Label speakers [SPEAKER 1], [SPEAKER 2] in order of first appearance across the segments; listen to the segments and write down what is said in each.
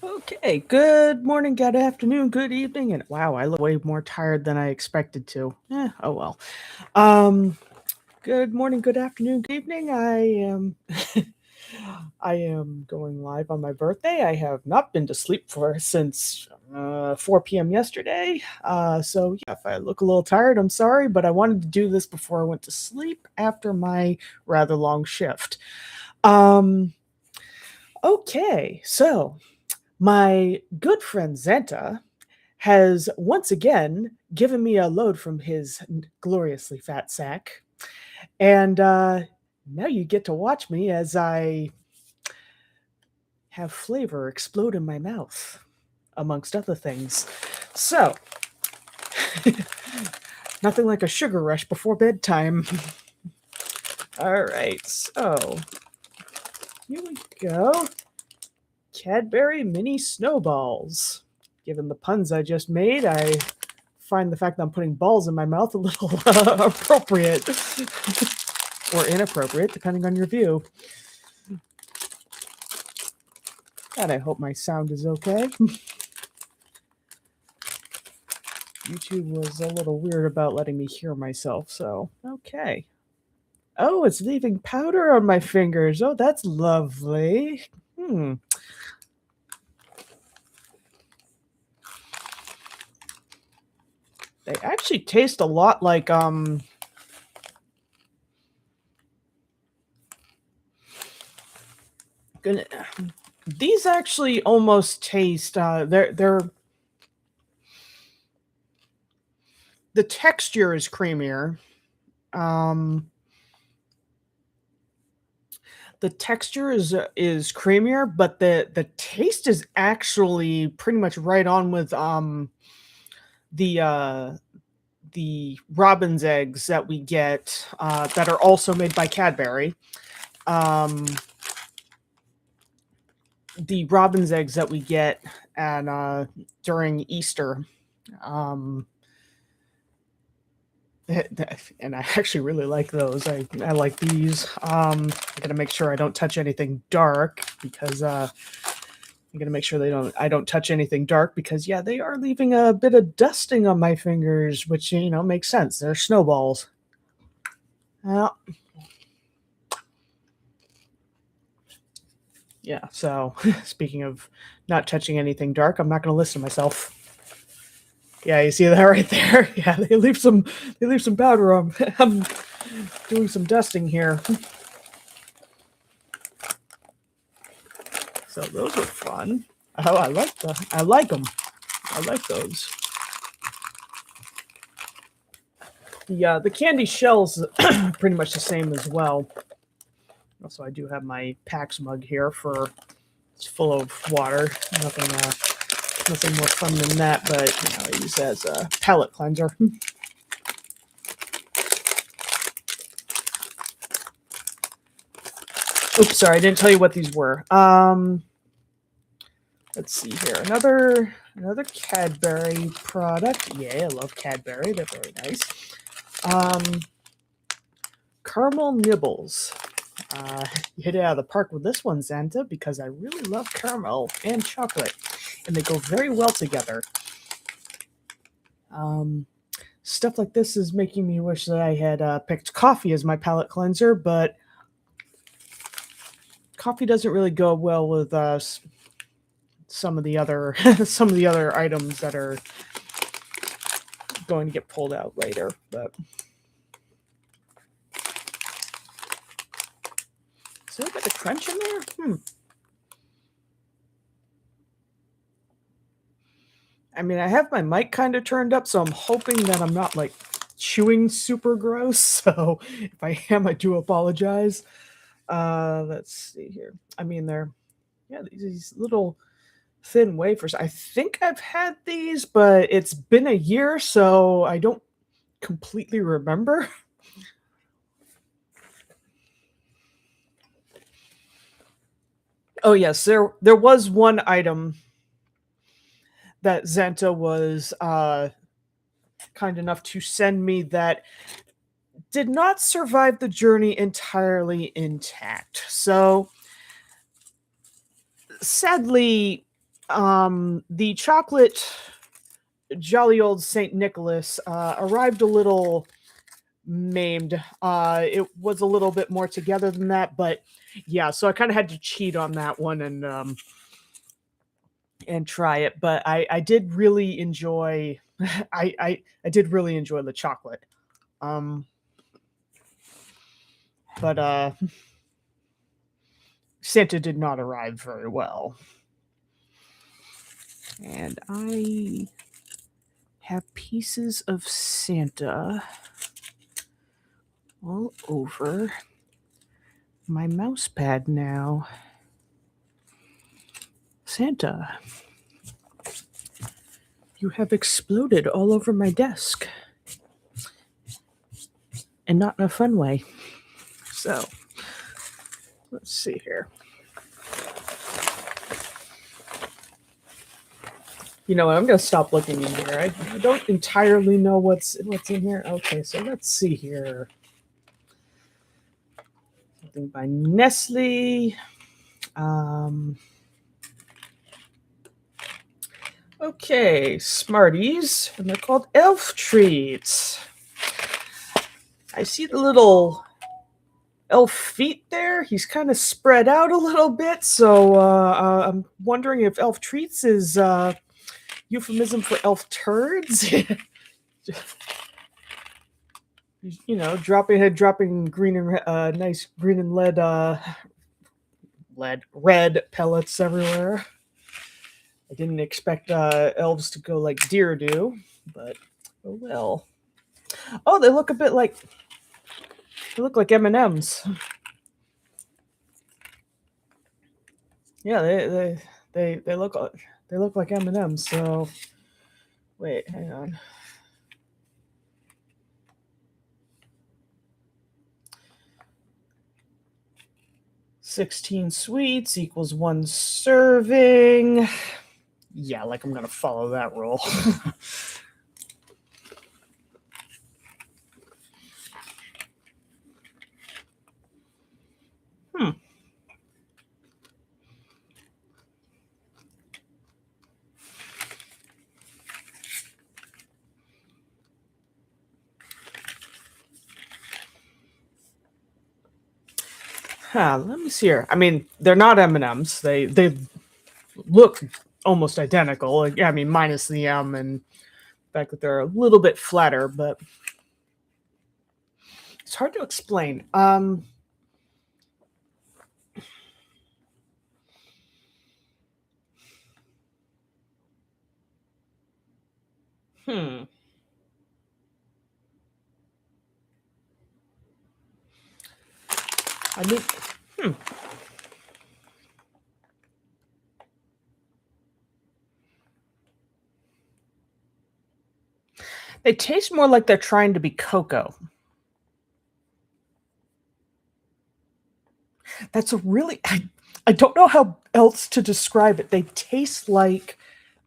[SPEAKER 1] Okay, good morning, good afternoon, good evening, and wow, I look way more tired than I expected to. Oh well. Um, Good morning, good afternoon, good evening. I am going live on my birthday. I have not been to sleep for since 4 p.m. yesterday. So yeah, if I look a little tired, I'm sorry, but I wanted to do this before I went to sleep after my rather long shift. Um, okay, so my good friend Zanta has once again given me a load from his gloriously fat sack. And now you get to watch me as I have flavor explode in my mouth, amongst other things. So, nothing like a sugar rush before bedtime. All right, so here we go. Cadbury mini snowballs. Given the puns I just made, I find the fact that I'm putting balls in my mouth a little appropriate or inappropriate, depending on your view. And I hope my sound is okay. YouTube was a little weird about letting me hear myself, so okay. Oh, it's leaving powder on my fingers. Oh, that's lovely. They actually taste a lot like gonna, these actually almost taste they're the texture is creamier. Um the texture is creamier, but the taste is actually pretty much right on with the uh the robin's eggs that we get that are also made by Cadbury. Um, the robin's eggs that we get and during Easter. Um, and I actually really like those. I like these. I gotta make sure I don't touch anything dark because I'm gonna make sure I don't touch anything dark because yeah, they are leaving a bit of dusting on my fingers, which makes sense. They're snowballs. Well, yeah. So speaking of not touching anything dark, I'm not gonna listen to myself. Yeah, you see that right there? Yeah, they leave some powder on. I'm doing some dusting here. So those are fun. Oh, I like them. I like those. The candy shells pretty much the same as well. Also, I do have my PAX mug here for it's full of water. Nothing more fun than that, but I use it as a palate cleanser. Oops, sorry, I didn't tell you what these were. Let's see here. Another Cadbury product. Yeah, I love Cadbury. They're very nice. Um, Caramel nibbles. You hit it out of the park with this one, Zanta, because I really love caramel and chocolate, and they go very well together. Stuff like this is making me wish that I had picked coffee as my palate cleanser, but coffee doesn't really go well with some of the other some of the other items that are going to get pulled out later. But is there a bit of crunch in there? I mean, I have my mic kind of turned up, so I'm hoping that I'm not like chewing super gross. So if I am, I do apologize. Let's see here. I mean, these little thin wafers. I think I've had these, but it's been a year, so I don't completely remember. Oh yes, there was one item that Zanta was kind enough to send me that did not survive the journey entirely intact. So sadly, The chocolate jolly old Saint Nicholas arrived a little maimed. It was a little bit more together than that, but yeah, so I kind of had to cheat on that one and try it. But I did really enjoy I did really enjoy the chocolate. Um, but Santa did not arrive very well, and I have pieces of Santa all over my mouse pad now. Santa, you have exploded all over my desk. And not in a fun way. So, let's see here. You know what? I'm going to stop looking in here. I don't entirely know what's in here. Okay, so let's see here. Something by Nestle. Okay, Smarties, and they're called Elf Treats. I see the little elf feet there. He's kind of spread out a little bit, so I'm wondering if Elf Treats is euphemism for elf turds. You know, dropping green and nice green and red pellets everywhere. I didn't expect elves to go like deer do, but oh well. Oh, they look like M&Ms. Yeah, they look like M&Ms. So wait, hang on. $16 sweets equals 1 serving. Yeah, like I'm gonna follow that rule. Let me see here. I mean, they're not M&Ms. They look almost identical. Yeah, I mean, minus the M and the fact that they're a little bit flatter, but it's hard to explain. Hmm. I mean, They taste more like they're trying to be cocoa. That's a really I don't know how else to describe it. They taste like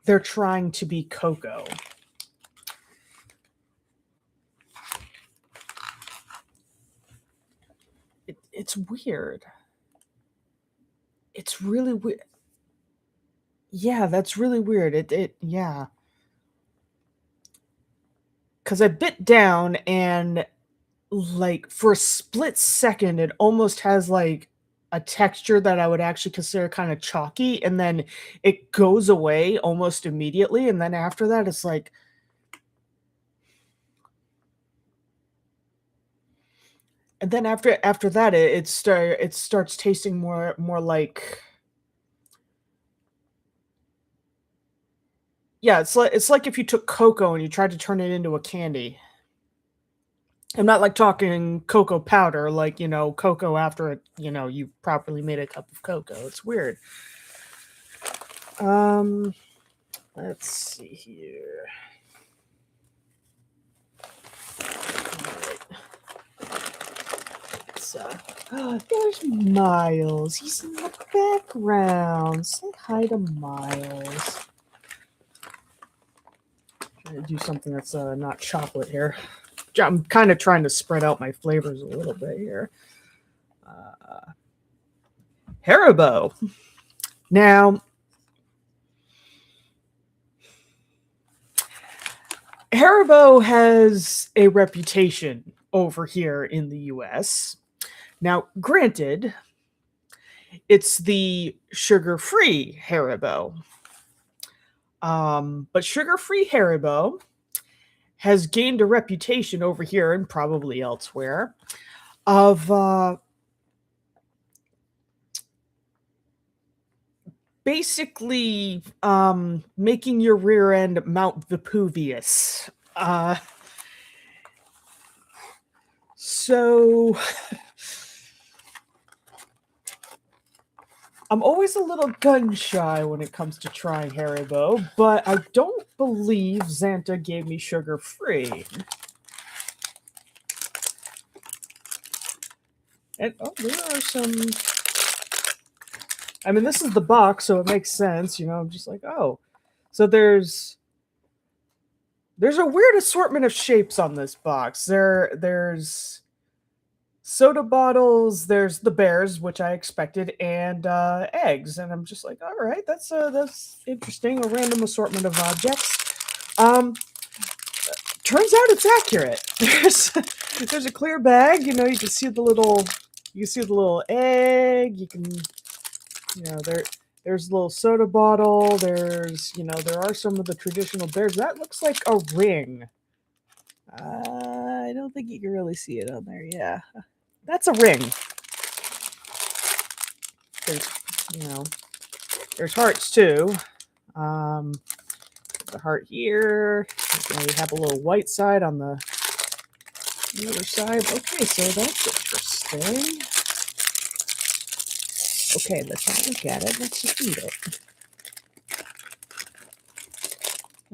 [SPEAKER 1] they're trying to be cocoa. It's weird. It's really weird. Yeah, that's really weird. Yeah. Cuz I bit down and like for a split second it almost has like a texture that I would actually consider kind of chalky, and then it goes away almost immediately, and then after that it's like and then after that it starts tasting more like yeah, it's like if you took cocoa and you tried to turn it into a candy. I'm not like talking cocoa powder, like, you know, cocoa after it, you know, you properly made a cup of cocoa. It's weird. Um, let's see here. There's Miles. He's in the background. Say hi to Miles. Trying to do something that's not chocolate here. I'm kind of trying to spread out my flavors a little bit here. Haribo. Now, Haribo has a reputation over here in the US. Now, granted, it's the sugar-free Haribo. But sugar-free Haribo has gained a reputation over here and probably elsewhere of basically making your rear end Mount Vesuvius. So I'm always a little gun shy when it comes to trying Haribo, but I don't believe Zanta gave me sugar free. And oh, there are some. I mean, this is the box, so it makes sense. You know, I'm just like, oh, so there's a weird assortment of shapes on this box. There's soda bottles, there's the bears, which I expected, and eggs. And I'm just like, all right, that's interesting. A random assortment of objects. Turns out it's accurate. There's a clear bag. You know, you can see the little egg. You can, you know, there's a little soda bottle. There's, you know, there are some of the traditional bears. That looks like a ring. I don't think you can really see it on there. Yeah. That's a ring. There's, you know, there's hearts too. The heart here. You know, you have a little white side on the other side. Okay, so that's interesting. Okay, let's not look at it. Let's just eat it.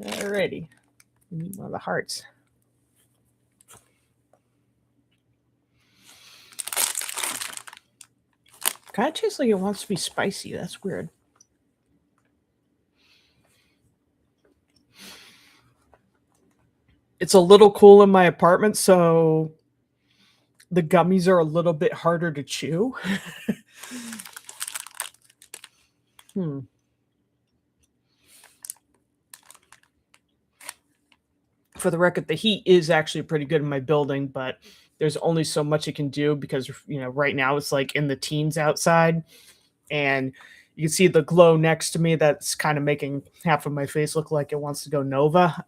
[SPEAKER 1] Alrighty. We need one of the hearts. Kind of tastes like it wants to be spicy. That's weird. It's a little cool in my apartment, so the gummies are a little bit harder to chew. For the record, the heat is actually pretty good in my building, but there's only so much it can do because, you know, right now it's like in the teens outside, and you can see the glow next to me that's kind of making half of my face look like it wants to go Nova.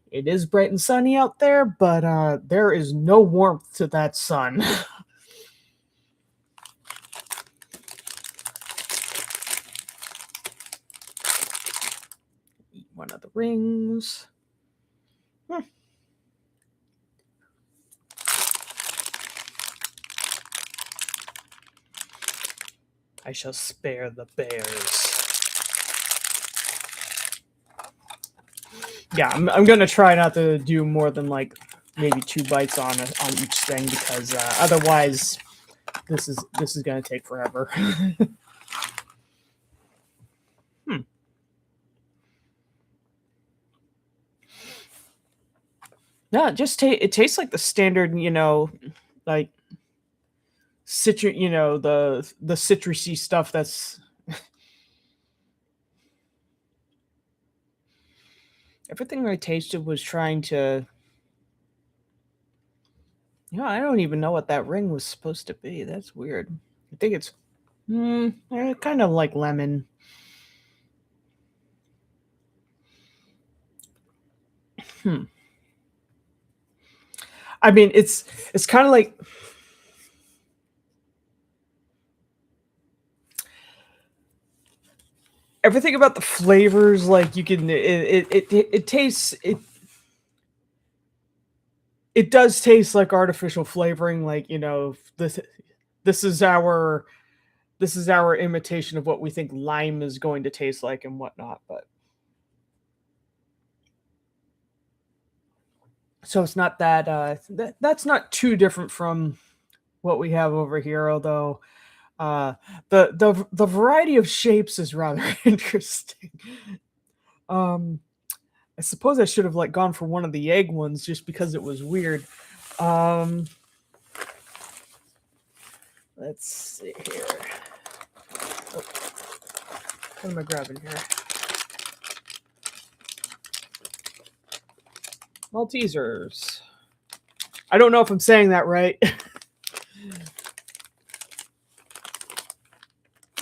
[SPEAKER 1] It is bright and sunny out there, but there is no warmth to that sun. Eat one of the rings. I shall spare the bears. Yeah, I'm gonna try not to do more than like maybe 2 bites on each thing because otherwise this is gonna take forever. No, it tastes like the standard, you know, like citrus, you know, the citrusy stuff that's everything I tasted was trying to, you know, I don't even know what that ring was supposed to be. That's weird. I think it's kind of like lemon. I mean, it's kind of like everything about the flavors. Like you can, it tastes it. It does taste like artificial flavoring. Like, you know, this is our imitation of what we think lime is going to taste like and whatnot. But so it's not that that's not too different from what we have over here, although the variety of shapes is rather interesting. I suppose I should have like gone for one of the egg ones just because it was weird. Let's see here. Oh, what am I grabbing here? Maltesers. I don't know if I'm saying that right.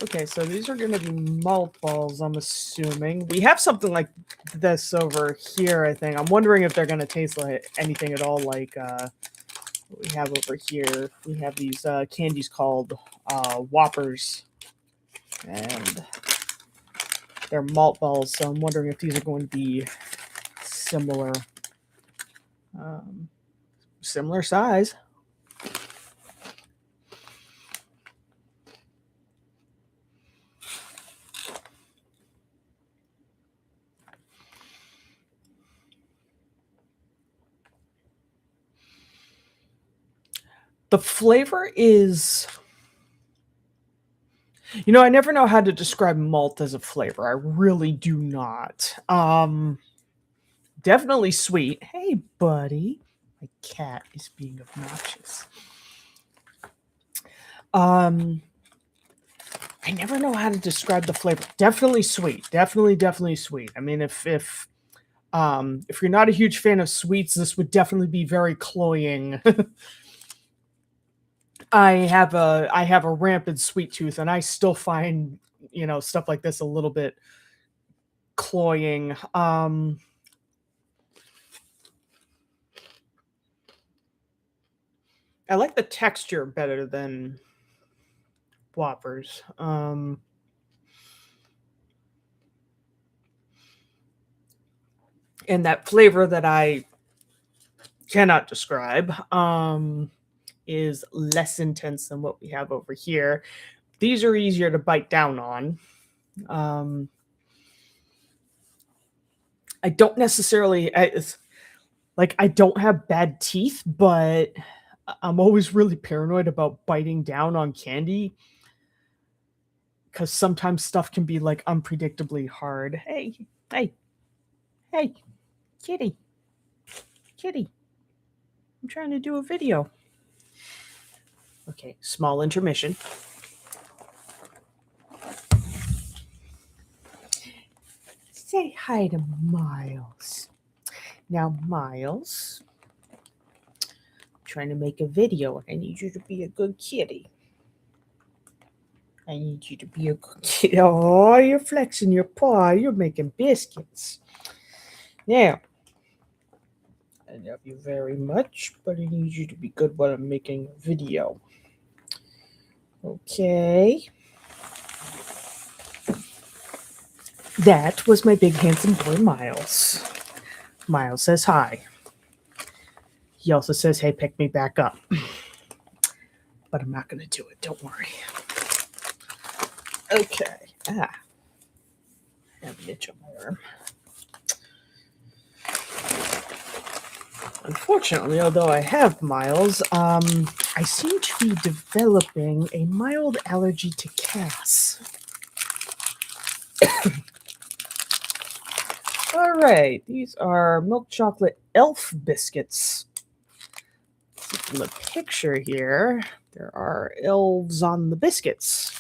[SPEAKER 1] Okay, so these are going to be malt balls, I'm assuming. We have something like this over here, I think. I'm wondering if they're going to taste like anything at all like what we have over here. We have these candies called Whoppers, and they're malt balls, so I'm wondering if these are going to be similar. Similar size. The flavor is, I never know how to describe malt as a flavor. I really do not. Definitely sweet. Hey, buddy. My cat is being obnoxious. I never know how to describe the flavor. Definitely sweet. Definitely sweet. I mean, if you're not a huge fan of sweets, this would definitely be very cloying. I have a rampant sweet tooth, and I still find stuff like this a little bit cloying. I like the texture better than Whoppers. And that flavor that I cannot describe is less intense than what we have over here. These are easier to bite down on. I don't necessarily I don't have bad teeth, but I'm always really paranoid about biting down on candy because sometimes stuff can be like unpredictably hard. Hey, kitty, kitty. I'm trying to do a video. Okay, small intermission. Say hi to Miles. Now, Miles, I'm trying to make a video, and I need you to be a good kitty. I need you to be a good kitty. Oh, you're flexing your paw. You're making biscuits. Now, I love you very much, but I need you to be good while I'm making a video. Okay. That was my big handsome boy, Miles. Miles says hi. He also says, hey, pick me back up. But I'm not going to do it. Don't worry. Okay. I have an itch on my arm. Unfortunately, although I have Miles, I seem to be developing a mild allergy to Cass. All right, these are milk chocolate elf biscuits. From the picture here, there are elves on the biscuits.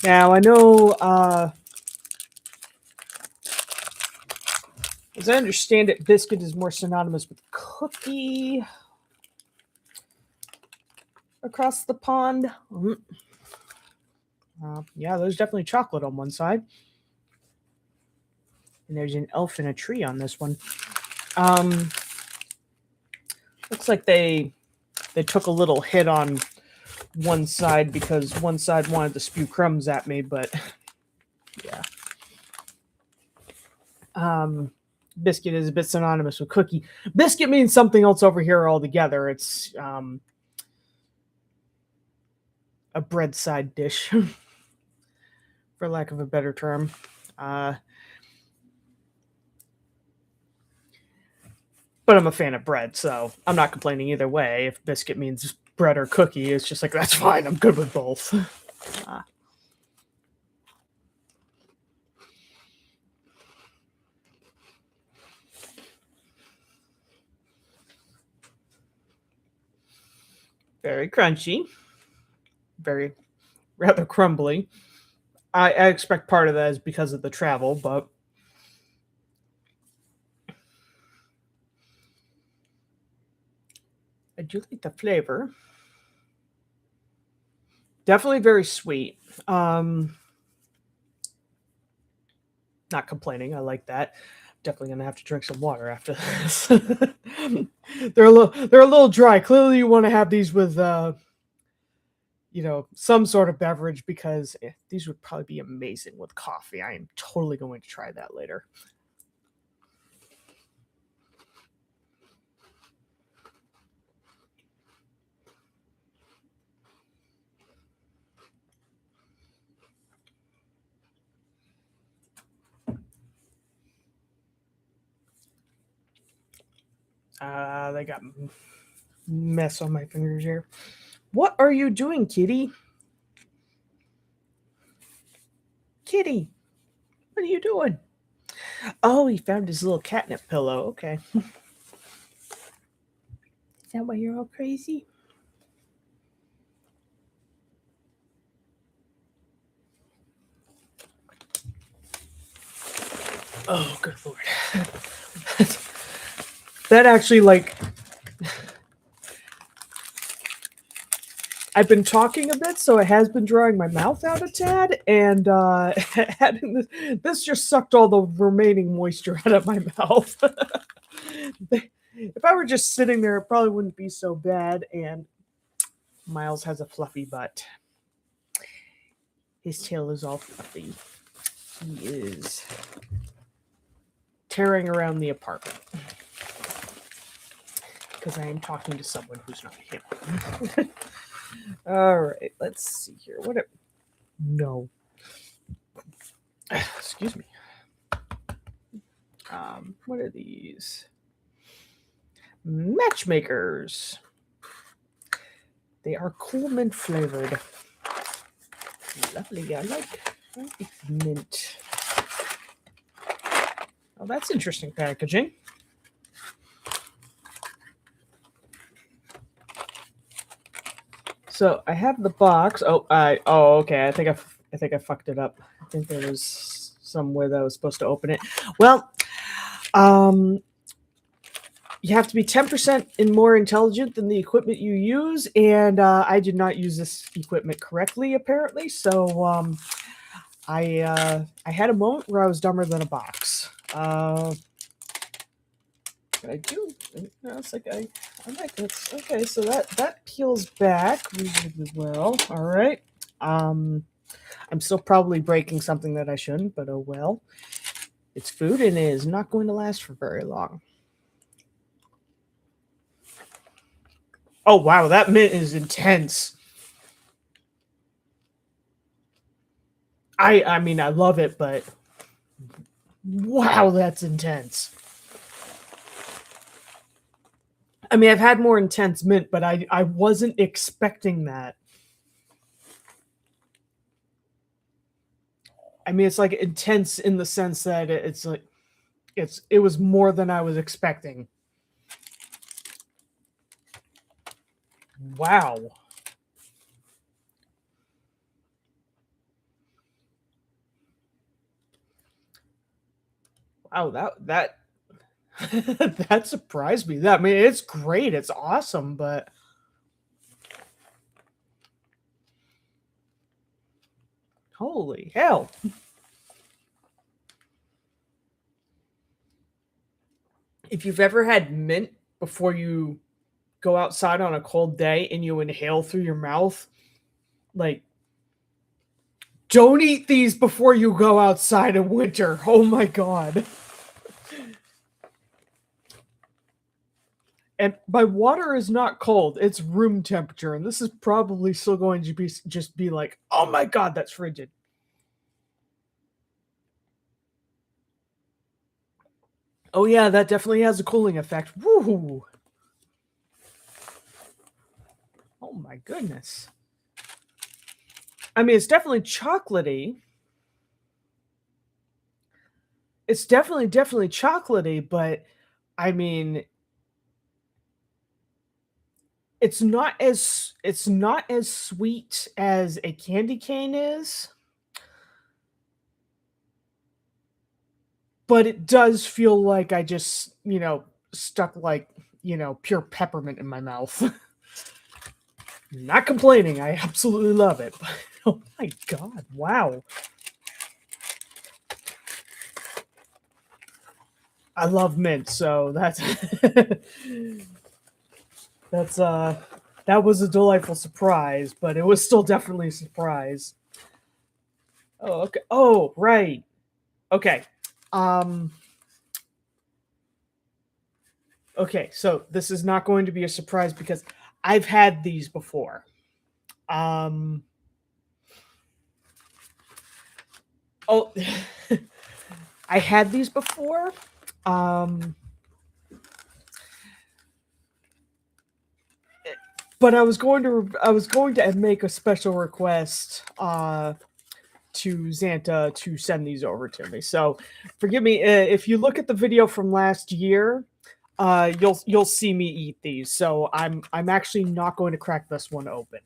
[SPEAKER 1] Now, I know, as I understand it, biscuit is more synonymous with cookie across the pond. Yeah, there's definitely chocolate on one side. And there's an elf in a tree on this one. Looks like they took a little hit on one side because one side wanted to spew crumbs at me, but yeah. Biscuit is a bit synonymous with cookie. Biscuit means something else over here altogether. It's a bread side dish, for lack of a better term. But I'm a fan of bread, so I'm not complaining either way. If biscuit means bread or cookie, it's just like, that's fine. I'm good with both. Very crunchy. Very rather crumbly. I expect part of that is because of the travel, but I do like the flavor. Definitely very sweet. Um, Not complaining. I like that. Definitely gonna have to drink some water after this. They're a little dry. Clearly, you want to have these with some sort of beverage because these would probably be amazing with coffee. I am totally going to try that later. They got mess on my fingers here. What are you doing, kitty? Kitty, what are you doing? Oh, he found his little catnip pillow. Okay. Is that why you're all crazy? Oh, good lord. That actually, like, I've been talking a bit, so it has been drawing my mouth out a tad, and this just sucked all the remaining moisture out of my mouth. If I were just sitting there, it probably wouldn't be so bad. And Miles has a fluffy butt. His tail is all fluffy. He is tearing around the apartment because I am talking to someone who's not him. All right, let's see here. No. Excuse me. What are these? Matchmakers. They are cool mint flavored. Lovely. I like mint. Oh, that's interesting packaging. So I have the box. Okay. I think I fucked it up. I think there was some way that I was supposed to open it. Well, you have to be 10% and more intelligent than the equipment you use, and I did not use this equipment correctly, apparently. So I had a moment where I was dumber than a box. But I do. It's like I like this. Okay, so that peels back reasonably well. All right. I'm still probably breaking something that I shouldn't, but oh well. It's food and it is not going to last for very long. Oh wow, that mint is intense. I mean I love it, but wow, that's intense. I mean, I've had more intense mint, but I wasn't expecting that. I mean, it's like intense in the sense that it's like it was more than I was expecting. Wow. Wow, that that surprised me. That I mean, it's great. It's awesome, but holy hell. If you've ever had mint before you go outside on a cold day and you inhale through your mouth, like don't eat these before you go outside in winter. Oh my god. And my water is not cold; it's room temperature, and this is probably still going to be just be like, oh my god, that's frigid. Oh yeah, that definitely has a cooling effect. Woo! Oh my goodness. I mean, it's definitely chocolatey. It's definitely chocolatey, but I mean, it's not as sweet as a candy cane is. but it does feel like I just, stuck like, pure peppermint in my mouth. Not complaining. I absolutely love it. But, oh my god, wow. I love mint, so that's that's that was a delightful surprise, but it was still definitely a surprise. Oh, okay. Oh, right. Okay. Um okay, so this is not going to be a surprise because I've had these before. Um oh I had these before. Um but I was going to make a special request to Zanta to send these over to me. So forgive me if you look at the video from last year, you'll see me eat these. So I'm actually not going to crack this one open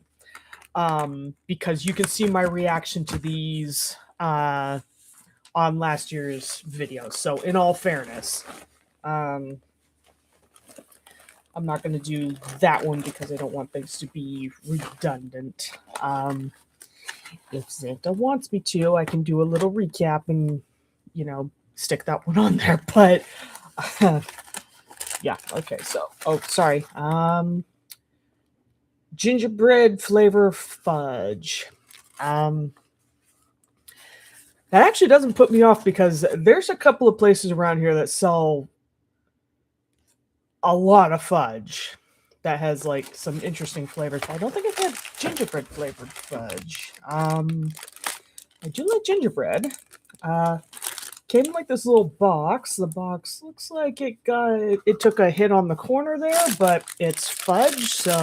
[SPEAKER 1] because you can see my reaction to these on last year's video. So in all fairness, um, I'm not going to do that one because I don't want things to be redundant. If Zanta wants me to, I can do a little recap and, stick that one on there. But yeah, okay. So, oh, sorry. Gingerbread flavor fudge. Um, that actually doesn't put me off because there's a couple of places around here that sell a lot of fudge that has like some interesting flavors. I don't think I've had gingerbread flavored fudge. I do like gingerbread. Came in like this little box. The box looks like it took a hit on the corner there, but it's fudge, so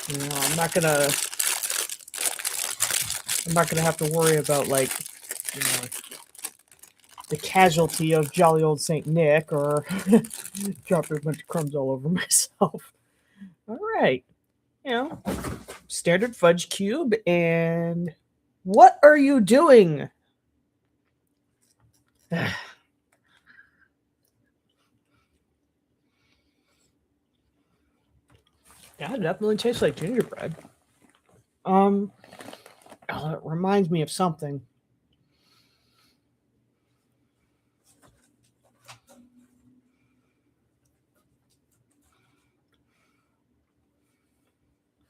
[SPEAKER 1] I'm not gonna have to worry about like you know the casualty of jolly old Saint Nick or dropping a bunch of crumbs all over myself. All right, standard fudge cube, and what are you doing? Yeah, it definitely tastes like gingerbread. Um, oh, it reminds me of something.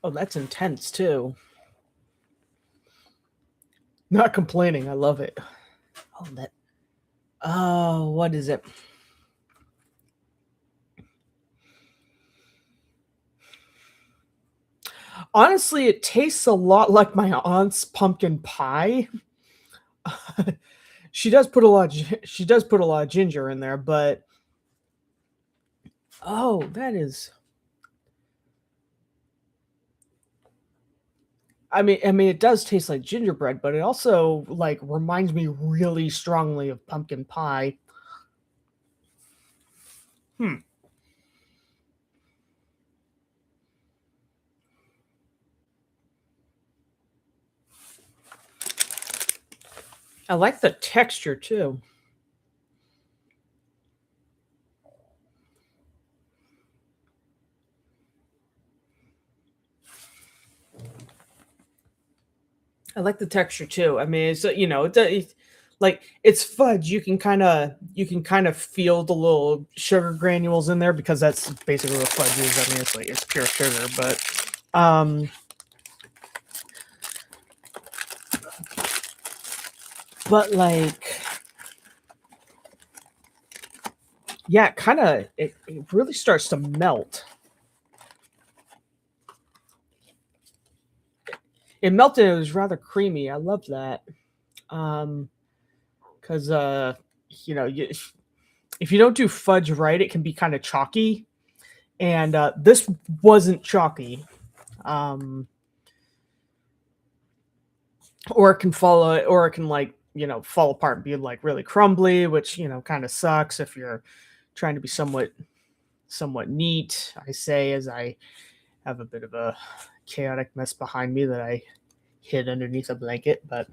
[SPEAKER 1] Oh, that's intense too. Not complaining. I love it. Oh, that. Oh, what is it? Honestly, it tastes a lot like my aunt's pumpkin pie. She does put a lot of ginger in there, but oh, that is. I mean, it does taste like gingerbread, but it also like reminds me really strongly of pumpkin pie. Hmm. I like the texture too. I like the texture too. I mean, it's like it's fudge. You can kind of feel the little sugar granules in there because that's basically what fudge is. I mean, it's pure sugar, but like yeah, it really starts to melt. It melted. It was rather creamy. I love that. Um, because you know, you, if you don't do fudge right, it can be kind of chalky. And this wasn't chalky. Um, or it can like fall apart and be like really crumbly, which kind of sucks if you're trying to be somewhat neat. I say as I have a bit of a chaotic mess behind me that I hid underneath a blanket, but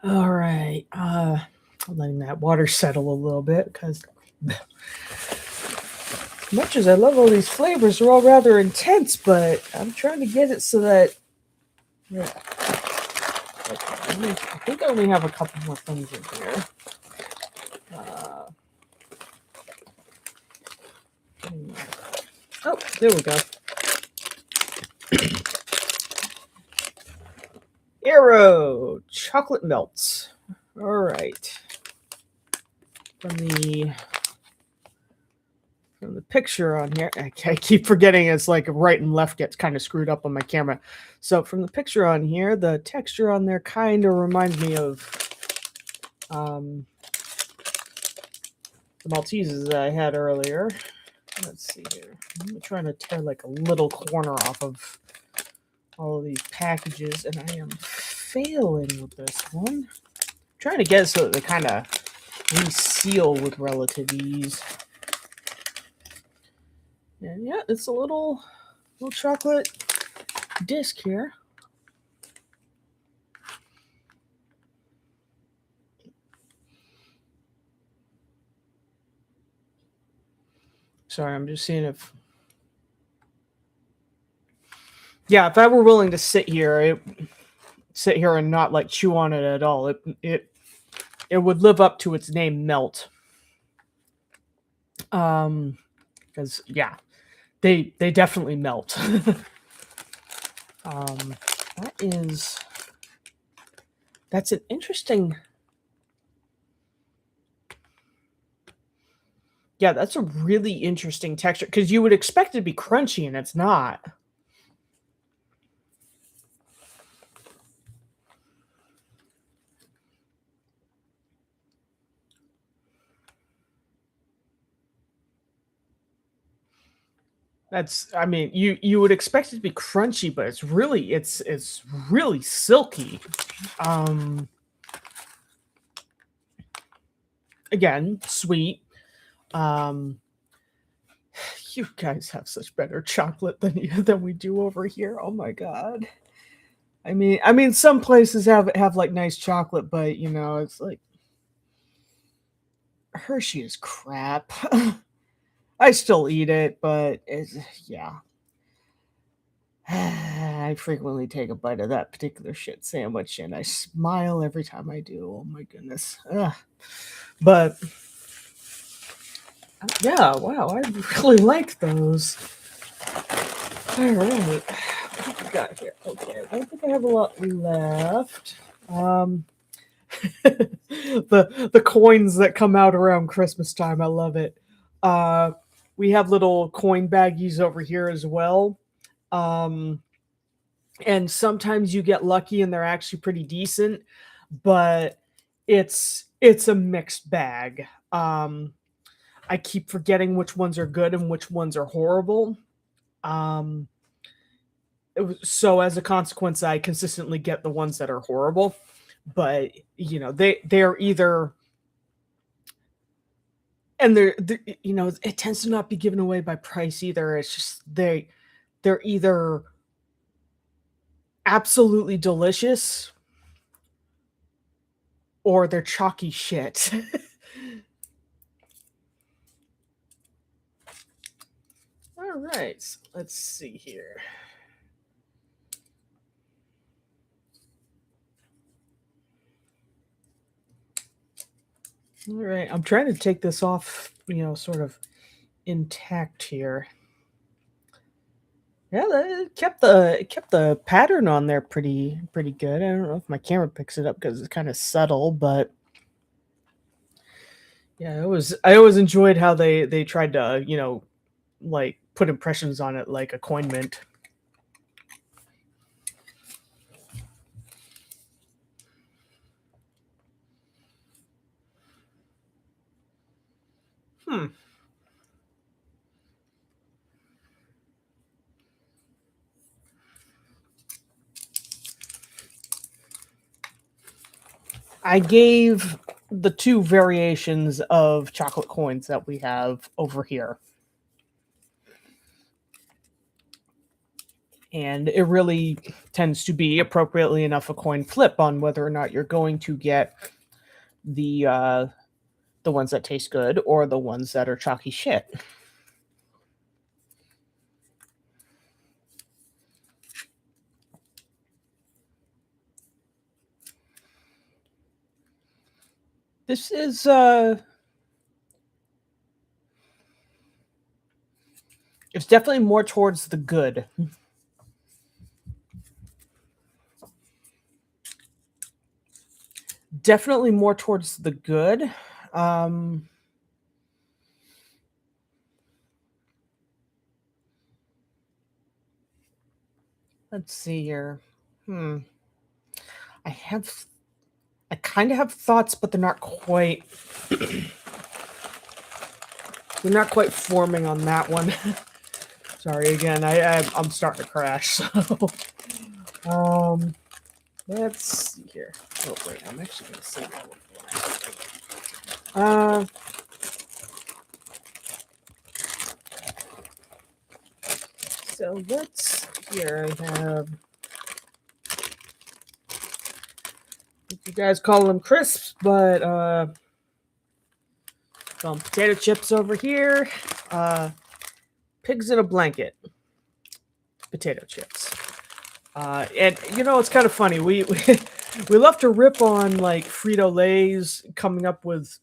[SPEAKER 1] All right. I'm letting that water settle a little bit because much as I love all these flavors, they're all rather intense, but I'm trying to get it so that yeah. Okay, I think I only have a couple more things in here. Uh, oh, there we go. Arrow chocolate melts. All right. From the picture on here, I keep forgetting it's like right and left gets kind of screwed up on my camera. So from the picture on here, the texture on there kind of reminds me of the Maltesers that I had earlier. Let's see here. I'm trying to tear like a little corner off of all of these packages, and I am failing with this one. I'm trying to get it so that they kind of reseal with relative ease. And yeah, it's a little chocolate disc here. Sorry, I'm just seeing if... Yeah, if I were willing to sit here and not like chew on it at all, it would live up to its name, Melt. Because yeah, they definitely melt. That's an interesting... Yeah, that's a really interesting texture because you would expect it to be crunchy and it's not. That's, I mean, you would expect it to be crunchy, but it's really silky. Again, sweet. You guys have such better chocolate than we do over here. Oh my god. I mean, some places have like nice chocolate, but you know, it's like Hershey is crap. I still eat it, but yeah. I frequently take a bite of that particular shit sandwich, and I smile every time I do. Oh my goodness. But yeah, wow, I really like those. All right, what do we got here? Okay, I don't think I have a lot left. The coins that come out around Christmas time, I love it. We have little coin baggies over here as well. And sometimes you get lucky and they're actually pretty decent, but it's a mixed bag. I keep forgetting which ones are good and which ones are horrible. So as a consequence, I consistently get the ones that are horrible. But you know, they're either... and they're you know, it tends to not be given away by price either. It's just they're either absolutely delicious or they're chalky shit. All right, so let's see here. All right, I'm trying to take this off, you know, sort of intact here. Yeah, it kept the pattern on there pretty good. I don't know if my camera picks it up because it's kind of subtle, but yeah, I always enjoyed how they tried to, you know, like put impressions on it like a coin mint. I gave the two variations of chocolate coins that we have over here. And it really tends to be appropriately enough a coin flip on whether or not you're going to get the ones that taste good or the ones that are chalky shit. This is it's definitely more towards the good. Definitely more towards the good. Let's see here. I have I kind of have thoughts, but they're not quite they're not quite forming on that one. Sorry again. I'm starting to crash. So let's see here. Oh wait, I'm actually gonna save that one. So let's here. I have. You guys call them crisps, but some potato chips over here. Pigs in a blanket. Potato chips. And you know, it's kind of funny. We we love to rip on like Frito-Lay's coming up with,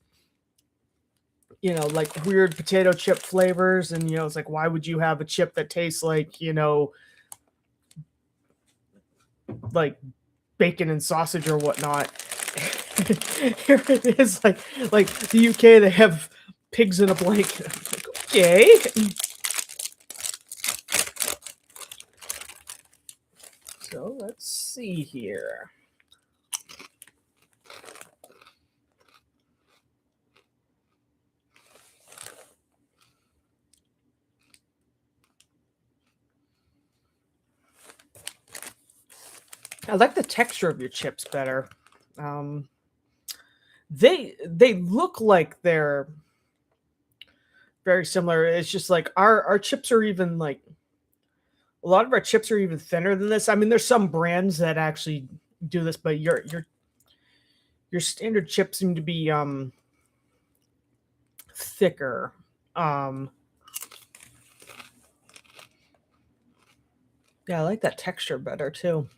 [SPEAKER 1] you know, like weird potato chip flavors, and you know, it's like, why would you have a chip that tastes like, you know, like bacon and sausage or whatnot? Here it is, like the UK, they have pigs in a blanket. I'm like, okay. So let's see here. I like the texture of your chips better. They look like they're very similar. It's just like our chips are even like a lot of our chips are even thinner than this. I mean, there's some brands that actually do this, but your standard chips seem to be thicker. Yeah, I like that texture better too.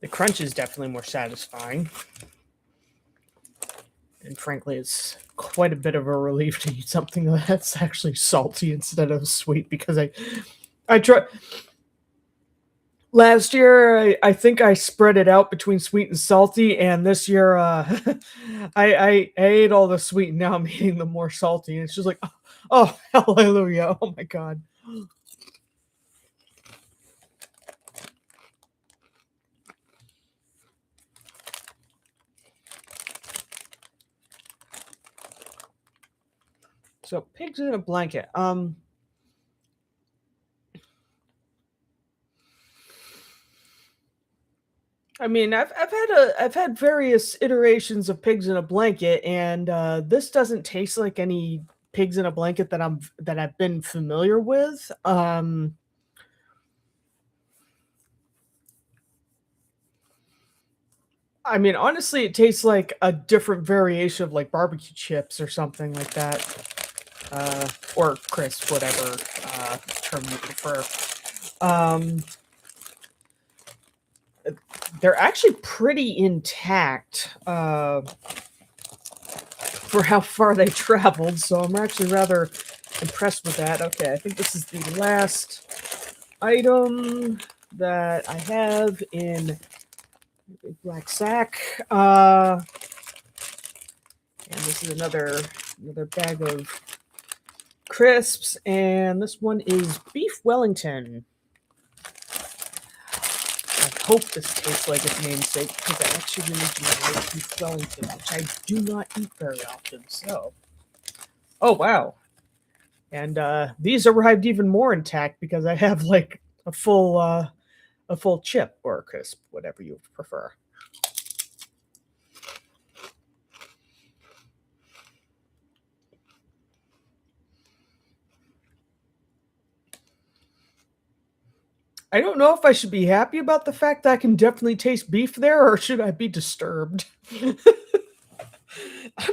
[SPEAKER 1] The crunch is definitely more satisfying. And frankly, it's quite a bit of a relief to eat something that's actually salty instead of sweet, because I tried last year. I think I spread it out between sweet and salty, and this year I ate all the sweet, and now I'm eating the more salty, and it's just like, oh hallelujah, oh my god. So pigs in a blanket. I mean, I've had various iterations of pigs in a blanket, and this doesn't taste like any pigs in a blanket that I've been familiar with. I mean, honestly, it tastes like a different variation of like barbecue chips or something like that, or crisp, whatever term you prefer. Um, they're actually pretty intact. For how far they traveled, so I'm actually rather impressed with that. Okay, I think this is the last item that I have in a big black sack. And this is another bag of crisps, and this one is beef Wellington. I hope this tastes like its namesake, because I actually really do like beef Wellington, which I do not eat very often. So, oh wow. And these arrived even more intact because I have like a full chip or a crisp, whatever you prefer. I don't know if I should be happy about the fact that I can definitely taste beef there, or should I be disturbed? I'm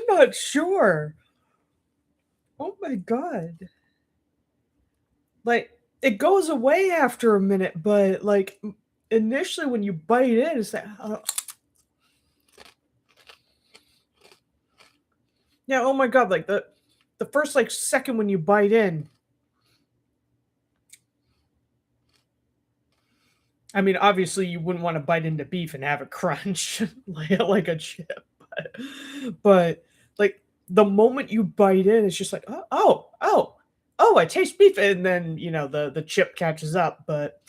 [SPEAKER 1] not sure. Oh my god. Like, it goes away after a minute, but, like, initially when you bite in, it's like, yeah, oh my god, like, the first, like, second when you bite in, I mean, obviously, you wouldn't wanna bite into beef and have it crunch like a chip, but, like, the moment you bite in, it's just like, "Oh, oh, oh, oh, I taste beef," and then, the chip catches up, but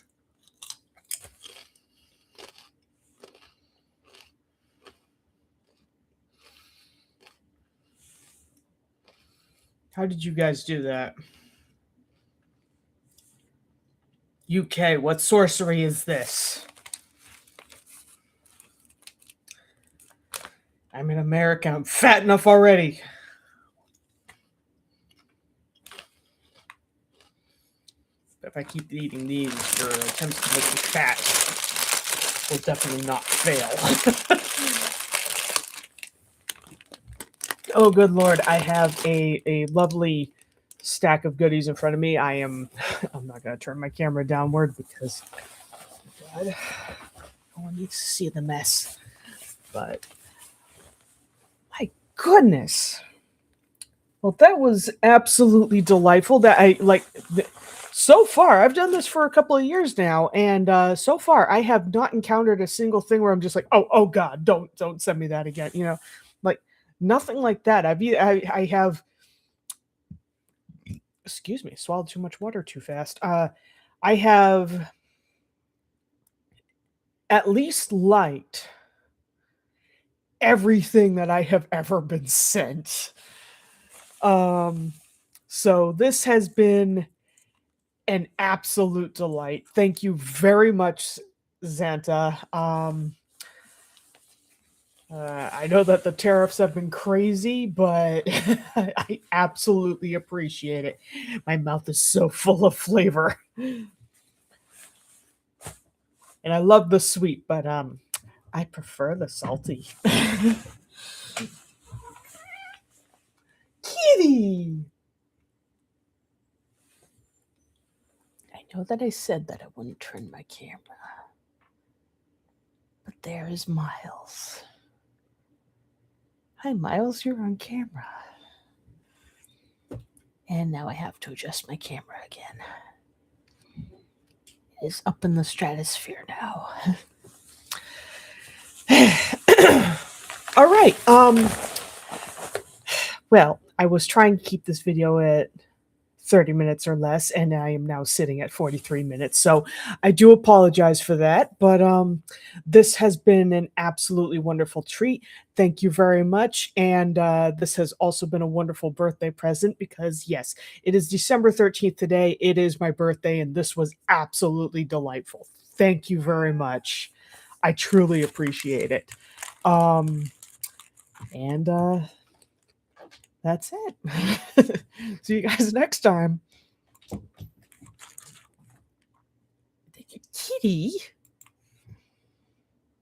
[SPEAKER 1] how did you guys do that? UK, what sorcery is this? I'm in America, I'm fat enough already. If I keep eating these, your attempts to make me fat will definitely not fail. Oh, good lord, I have a lovely stack of goodies in front of me. I'm not going to turn my camera downward because, God, no one needs to see the mess. But, my goodness. Well, that was absolutely delightful. That I like. So far, I've done this for a couple of years now, and so far, I have not encountered a single thing where I'm just like, oh God, don't send me that again. Like nothing like that. I have. Excuse me, swallowed too much water too fast. I have at least liked everything that I have ever been sent. So this has been an absolute delight. Thank you very much, Zanta. I know that the tariffs have been crazy, but I absolutely appreciate it. My mouth is so full of flavor. And I love the sweet, but I prefer the salty. Kitty! I know that I said that I wouldn't turn my camera, but there is Miles. Hi, Miles, you're on camera. And now I have to adjust my camera again. It is up in the stratosphere now. All right. Well, I was trying to keep this video at 30 minutes or less, and I am now sitting at 43 minutes. So I do apologize for that, but this has been an absolutely wonderful treat. Thank you very much. And this has also been a wonderful birthday present because, yes, it is December 13th today. It is my birthday, and this was absolutely delightful. Thank you very much. I truly appreciate it. And that's it. See you guys next time. Thank you, Kitty.